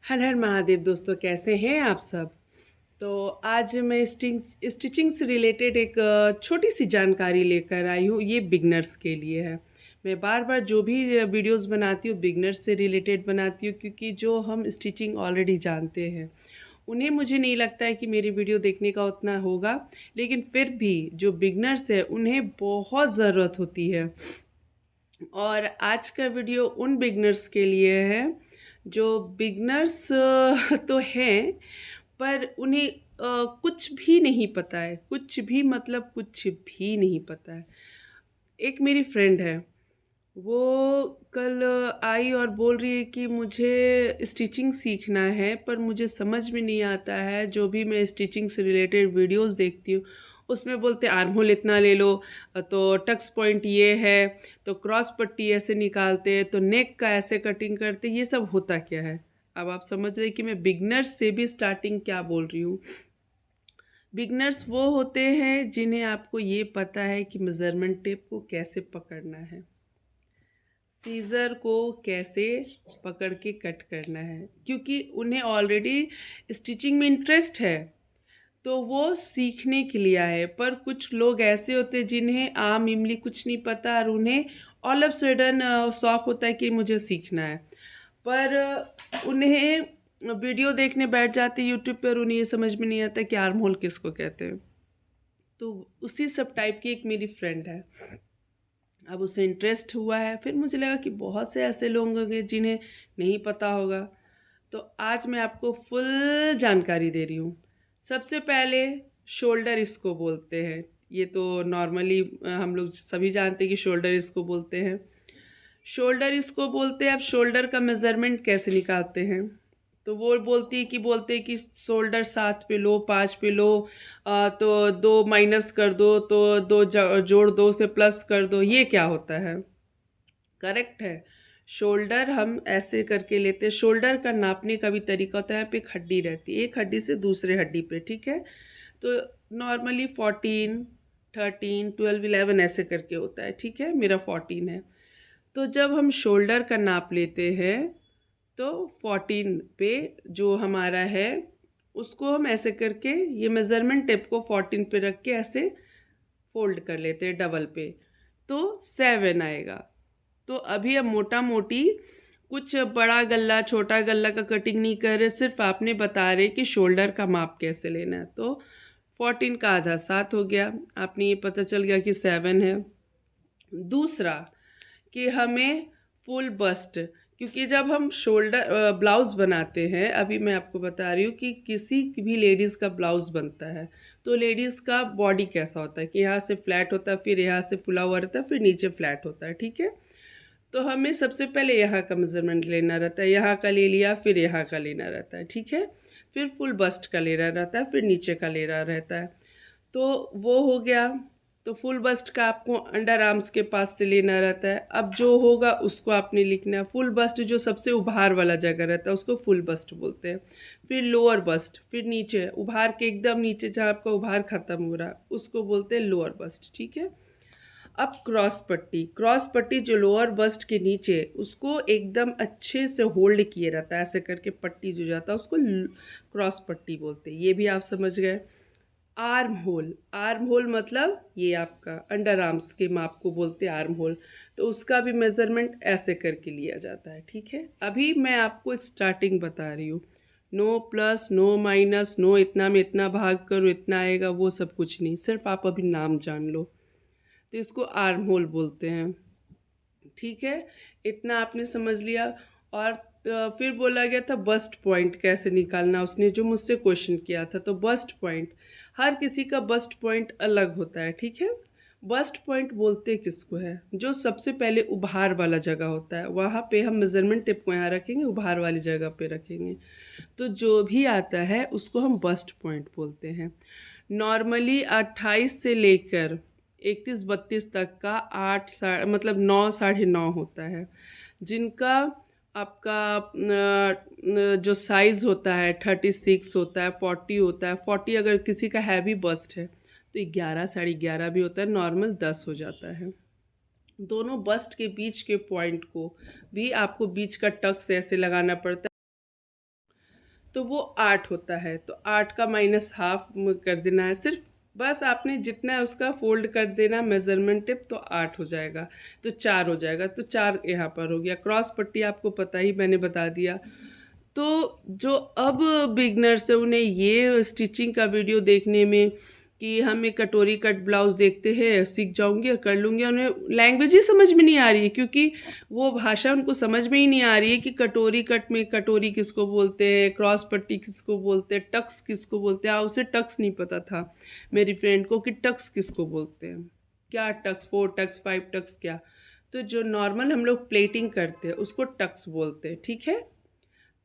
हर हर महादेव दोस्तों, कैसे हैं आप सब। तो आज मैं स्टिचिंग से रिलेटेड एक छोटी सी जानकारी लेकर आई हूँ। ये बिगनर्स के लिए है। मैं बार बार जो भी वीडियोस बनाती हूँ बिगनर्स से रिलेटेड बनाती हूँ, क्योंकि जो हम स्टिचिंग ऑलरेडी जानते हैं उन्हें मुझे नहीं लगता है कि मेरी वीडियो देखने का उतना होगा। लेकिन फिर भी जो बिगनर्स है उन्हें बहुत ज़रूरत होती है। और आज का वीडियो उन बिगनर्स के लिए है जो बिगनर्स तो हैं, पर उन्हें कुछ भी नहीं पता है। कुछ भी मतलब कुछ भी नहीं पता है। एक मेरी फ्रेंड है, वो कल आई और बोल रही है कि मुझे स्टिचिंग सीखना है, पर मुझे समझ में नहीं आता है। जो भी मैं स्टिचिंग से रिलेटेड वीडियोस देखती हूँ उसमें बोलते आर्म होल इतना ले लो, तो टक्स पॉइंट ये है, तो क्रॉस पट्टी ऐसे निकालते हैं, तो नेक का ऐसे कटिंग करते, ये सब होता क्या है। अब आप समझ रहे हैं कि मैं बिगनर्स से भी स्टार्टिंग क्या बोल रही हूँ। बिगनर्स वो होते हैं जिन्हें आपको ये पता है कि मेज़रमेंट टेप को कैसे पकड़ना है, सीज़र को कैसे पकड़ के कट करना है, क्योंकि उन्हें ऑलरेडी स्टिचिंग में इंटरेस्ट है, तो वो सीखने के लिए आए। पर कुछ लोग ऐसे होते हैं जिन्हें आम इमली कुछ नहीं पता और उन्हें ऑल ऑफ सडन शौक होता है कि मुझे सीखना है। पर उन्हें वीडियो देखने बैठ जाते यूट्यूब पर, उन्हें ये समझ में नहीं आता कि आर्म होल किसको कहते हैं। तो उसी सब टाइप की एक मेरी फ्रेंड है। अब उसे इंटरेस्ट हुआ है, फिर मुझे लगा कि बहुत से ऐसे लोग होंगे जिन्हें नहीं पता होगा। तो आज मैं आपको फुल जानकारी दे रही हूँ। सबसे पहले शोल्डर इसको बोलते हैं। ये तो नॉर्मली हम लोग सभी जानते हैं कि शोल्डर इसको बोलते हैं। शोल्डर इसको बोलते हैं। अब शोल्डर का मेज़रमेंट कैसे निकालते हैं, तो वो बोलते हैं कि शोल्डर 7 पे लो, 5 पे लो, तो 2 माइनस कर दो, तो 2 जोड़ 2 से प्लस कर दो। ये क्या होता है? करेक्ट है। शोल्डर हम ऐसे करके लेते हैं। शोल्डर का नापने का भी तरीका होता है। यहाँ पे एक हड्डी रहती है, एक हड्डी से दूसरे हड्डी पे, ठीक है। तो नॉर्मली 14, 13, 12, 11 ऐसे करके होता है, ठीक है। मेरा 14 है। तो जब हम शोल्डर का नाप लेते हैं तो 14 पे जो हमारा है उसको हम ऐसे करके, ये मेज़रमेंट टेप को 14 पे रख के ऐसे फोल्ड कर लेते हैं डबल पे, तो 7 आएगा। तो अभी हम मोटा मोटी कुछ बड़ा गल्ला छोटा गल्ला का कटिंग नहीं कर रहे, सिर्फ आपने बता रहे कि शोल्डर का माप कैसे लेना है। तो 14 का आधा 7 हो गया, आपने ये पता चल गया कि 7 है। दूसरा कि हमें फुल बस्ट, क्योंकि जब हम शोल्डर ब्लाउज़ बनाते हैं, अभी मैं आपको बता रही हूँ कि किसी भी लेडीज़ का ब्लाउज़ बनता है तो लेडीज़ का बॉडी कैसा होता है कि यहाँ से फ्लैट होता है, फिर यहाँ से फुला हुआ रहता है, फिर नीचे फ्लैट होता है, ठीक है। तो हमें सबसे पहले यहाँ का मेज़रमेंट लेना रहता है, यहाँ का ले लिया, फिर यहाँ का लेना रहता है, ठीक है। फिर फुल बस्ट का लेना रहता है, फिर नीचे का लेना रहता है। तो वो हो गया। तो फुल बस्ट का आपको अंडर आर्म्स के पास से लेना रहता है। अब जो होगा उसको आपने लिखना है। फुल बस्ट जो सबसे उभार वाला जगह रहता है उसको फुल बस्ट बोलते हैं। फिर लोअर बस्ट, फिर नीचे उभार के एकदम नीचे जहाँ आपका उभार ख़त्म हो रहा है उसको बोलते हैं लोअर बस्ट, ठीक है। अब क्रॉस पट्टी जो लोअर बस्ट के नीचे उसको एकदम अच्छे से होल्ड किए रहता है, ऐसे करके पट्टी जो जाता है उसको क्रॉस पट्टी बोलते हैं। ये भी आप समझ गए। आर्म होल मतलब ये आपका अंडर आर्म्स के माप को बोलते हैं आर्म होल। तो उसका भी मेज़रमेंट ऐसे करके लिया जाता है, ठीक है। अभी मैं आपको स्टार्टिंग बता रही हूँ। No plus, no minus, no इतना में इतना भाग करो इतना आएगा, वो सब कुछ नहीं। सिर्फ आप अभी नाम जान लो। तो इसको आर्म होल बोलते हैं, ठीक है। इतना आपने समझ लिया। और फिर बोला गया था बस्ट पॉइंट कैसे निकालना, उसने जो मुझसे क्वेश्चन किया था। तो बस्ट पॉइंट, हर किसी का बस्ट पॉइंट अलग होता है, ठीक है। बस्ट पॉइंट बोलते किसको है? जो सबसे पहले उभार वाला जगह होता है, वहाँ पे हम मेज़रमेंट टिप को यहाँ रखेंगे, उभार वाली जगह पे रखेंगे। तो जो भी आता है उसको हम बस्ट पॉइंट बोलते हैं। नॉर्मली 28 से लेकर 31-32 तक का 8 मतलब 9 साढ़े 9 होता है। जिनका आपका जो साइज़ होता है 36 होता है, 40 होता है। 40 अगर किसी का हैवी बस्ट है तो 11 साढ़े 11 भी होता है, नॉर्मल 10 हो जाता है। दोनों बस्ट के बीच के पॉइंट को भी आपको बीच का टक्स ऐसे लगाना पड़ता है। तो वो 8 होता है। तो 8 का -½ कर देना है सिर्फ, बस आपने जितना है उसका फोल्ड कर देना मेज़रमेंट टिप, तो 8 हो जाएगा, तो 4 हो जाएगा, तो 4 यहाँ पर हो गया। क्रॉस पट्टी आपको पता ही, मैंने बता दिया। तो जो अब बिगनर्स है उन्हें ये स्टिचिंग का वीडियो देखने में कि हम एक कटोरी कट ब्लाउज़ देखते हैं, सीख जाऊंगी और कर लूँगी, उन्हें लैंग्वेज ही समझ में नहीं आ रही है, क्योंकि वो भाषा उनको समझ में ही नहीं आ रही है कि कटोरी कट में कटोरी किसको बोलते हैं, क्रॉस पट्टी किसको बोलते हैं, टक्स किसको बोलते हैं। उसे टक्स नहीं पता था मेरी फ्रेंड को कि टक्स किसको बोलते हैं, क्या टक्स, 4 टक्स, 5 टक्स क्या। तो जो नॉर्मल हम लोग प्लेटिंग करते हैं उसको टक्स बोलते हैं, ठीक है।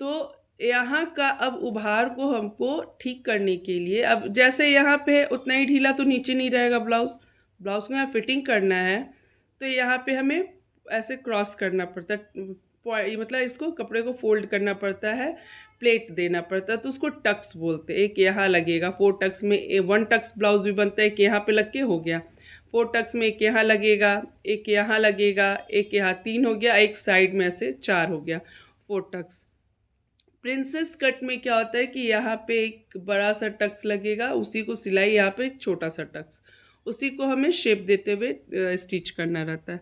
तो यहाँ का अब उभार को हमको ठीक करने के लिए, अब जैसे यहाँ पे उतना ही ढीला तो नीचे नहीं रहेगा ब्लाउज़ को यहाँ फिटिंग करना है, तो यहाँ पे हमें ऐसे क्रॉस करना पड़ता है, मतलब इसको कपड़े को फोल्ड करना पड़ता है, प्लेट देना पड़ता है, तो उसको टक्स बोलते हैं। एक यहाँ लगेगा, 4 टक्स में 1 टक्स ब्लाउज भी बनता है, एक यहाँ पे लग के हो गया। 4 टक्स में एक यहाँ लगेगा, एक यहाँ लगेगा, एक यहाँ 3 हो गया, एक साइड में से 4 हो गया, 4 टक्स। प्रिंसेस कट में क्या होता है कि यहाँ पे एक बड़ा सा टक्स लगेगा, उसी को सिलाई यहाँ पे एक छोटा सा टक्स, उसी को हमें शेप देते हुए स्टिच करना रहता है।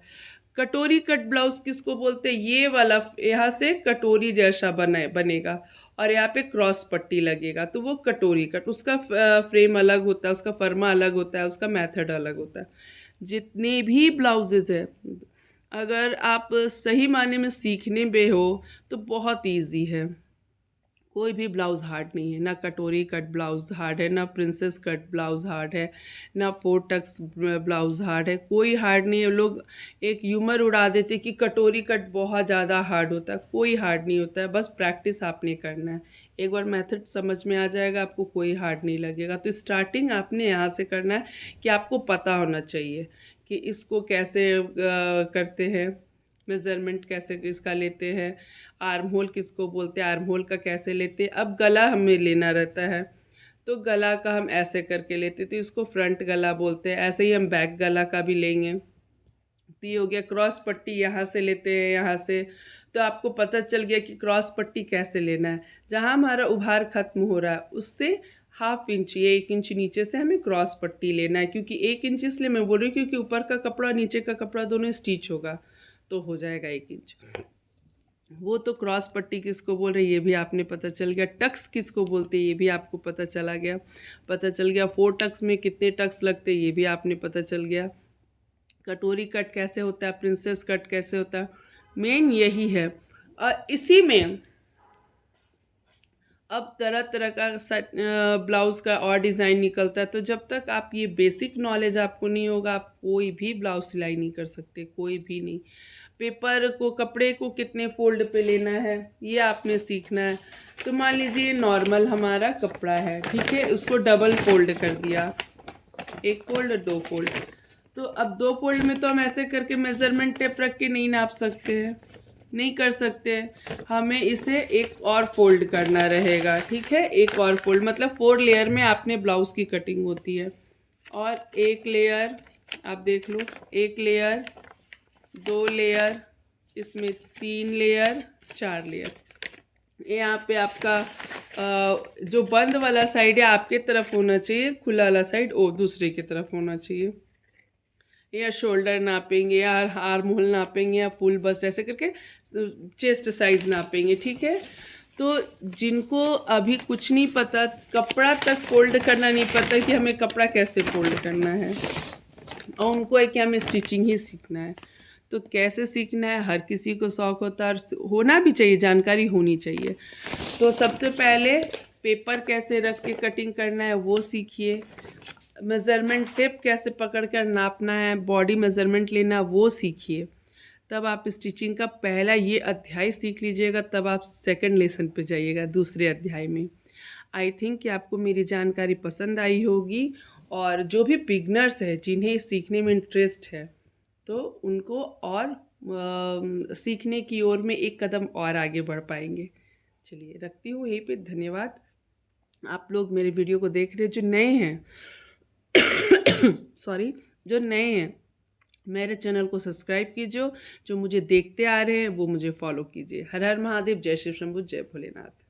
कटोरी कट ब्लाउज किसको बोलते हैं, ये वाला यहाँ से कटोरी जैसा बनेगा और यहाँ पे क्रॉस पट्टी लगेगा, तो वो कटोरी कट। उसका फ्रेम अलग होता है, उसका फर्मा अलग होता है, उसका मेथड अलग होता है। जितने भी ब्लाउजेज है, अगर आप सही मायने में सीखने में हो तो बहुत ईजी है। कोई भी ब्लाउज़ हार्ड नहीं है, ना कटोरी कट ब्लाउज़ हार्ड है, ना प्रिंसेस कट ब्लाउज़ हार्ड है, ना 4 टक्स ब्लाउज़ हार्ड है, कोई हार्ड नहीं है। लोग एक ह्यूमर उड़ा देते कि कटोरी कट बहुत ज़्यादा हार्ड होता है, कोई हार्ड नहीं होता है, बस प्रैक्टिस आपने करना है। एक बार मेथड समझ में आ जाएगा आपको, कोई हार्ड नहीं लगेगा। तो स्टार्टिंग आपने यहाँ से करना है कि आपको पता होना चाहिए कि इसको कैसे करते हैं, मेज़रमेंट कैसे इसका लेते हैं, आर्म होल किसको बोलते हैं, आर्म होल का कैसे लेते हैं। अब गला हमें लेना रहता है, तो गला का हम ऐसे करके लेते, तो इसको फ्रंट गला बोलते हैं। ऐसे ही हम बैक गला का भी लेंगे। तो ये हो गया। क्रॉस पट्टी यहाँ से लेते हैं, यहाँ से, तो आपको पता चल गया कि क्रॉस पट्टी कैसे लेना है। जहाँ हमारा उभार खत्म हो रहा है उससे ½ इंच या 1 इंच नीचे से हमें क्रॉस पट्टी लेना है, क्योंकि 1 इंच इसलिए मैं बोल रही हूँ क्योंकि ऊपर का कपड़ा नीचे का कपड़ा दोनों स्टिच होगा, तो हो जाएगा 1 इंच। वो तो क्रॉस पट्टी किसको बोल रहे हैं ये भी आपने पता चल गया। टक्स किसको बोलते हैं ये भी आपको पता चल गया। 4 टक्स में कितने टक्स लगते हैं ये भी आपने पता चल गया। कटोरी कट कैसे होता है, प्रिंसेस कट कैसे होता है, मेन यही है। और इसी में अब तरह तरह का ब्लाउज़ का और डिज़ाइन निकलता है। तो जब तक आप ये बेसिक नॉलेज आपको नहीं होगा, आप कोई भी ब्लाउज़ सिलाई नहीं कर सकते, कोई भी नहीं। पेपर को, कपड़े को कितने फोल्ड पे लेना है ये आपने सीखना है। तो मान लीजिए नॉर्मल हमारा कपड़ा है, ठीक है, उसको डबल फोल्ड कर दिया, 1 फोल्ड 2 फोल्ड। तो अब 2 फोल्ड में तो हम ऐसे करके मेज़रमेंट टेप रख के नहीं नाप सकते हैं, नहीं कर सकते। हमें इसे एक और फोल्ड करना रहेगा, ठीक है, एक और फोल्ड, मतलब 4 लेयर में आपने ब्लाउज़ की कटिंग होती है। और 1 लेयर आप देख लो, 1 लेयर, 2 लेयर, इसमें 3 लेयर, 4 लेयर। यहाँ पे आपका जो बंद वाला साइड है आपके तरफ होना चाहिए, खुला वाला साइड दूसरे की तरफ होना चाहिए। या शोल्डर नापेंगे, या आर्म होल नापेंगे, या फुल बस्ट, ऐसे करके चेस्ट साइज नापेंगे, ठीक है। तो जिनको अभी कुछ नहीं पता, कपड़ा तक फोल्ड करना नहीं पता कि हमें कपड़ा कैसे फोल्ड करना है, और उनको है कि हमें स्टिचिंग ही सीखना है। तो कैसे सीखना है, हर किसी को शौक़ होता है और होना भी चाहिए, जानकारी होनी चाहिए। तो सबसे पहले पेपर कैसे रख के कटिंग करना है वो सीखिए। मेज़रमेंट टेप कैसे पकड़ कर नापना है, बॉडी मेज़रमेंट लेना वो सीखिए। तब आप स्टिचिंग का पहला ये अध्याय सीख लीजिएगा, तब आप सेकंड लेसन पे जाइएगा, दूसरे अध्याय में। आई थिंक कि आपको मेरी जानकारी पसंद आई होगी, और जो भी बिगनर्स हैं जिन्हें सीखने में इंटरेस्ट है तो उनको और सीखने की ओर में एक कदम और आगे बढ़ पाएंगे। चलिए रखती हूँ यहीं पे, धन्यवाद। आप लोग मेरे वीडियो को देख रहे हैं, जो नए हैं सॉरी, जो नए हैं मेरे चैनल को सब्सक्राइब कीजिए, जो मुझे देखते आ रहे हैं वो मुझे फॉलो कीजिए। हर हर महादेव, जय शिव शंभू, जय भोलेनाथ।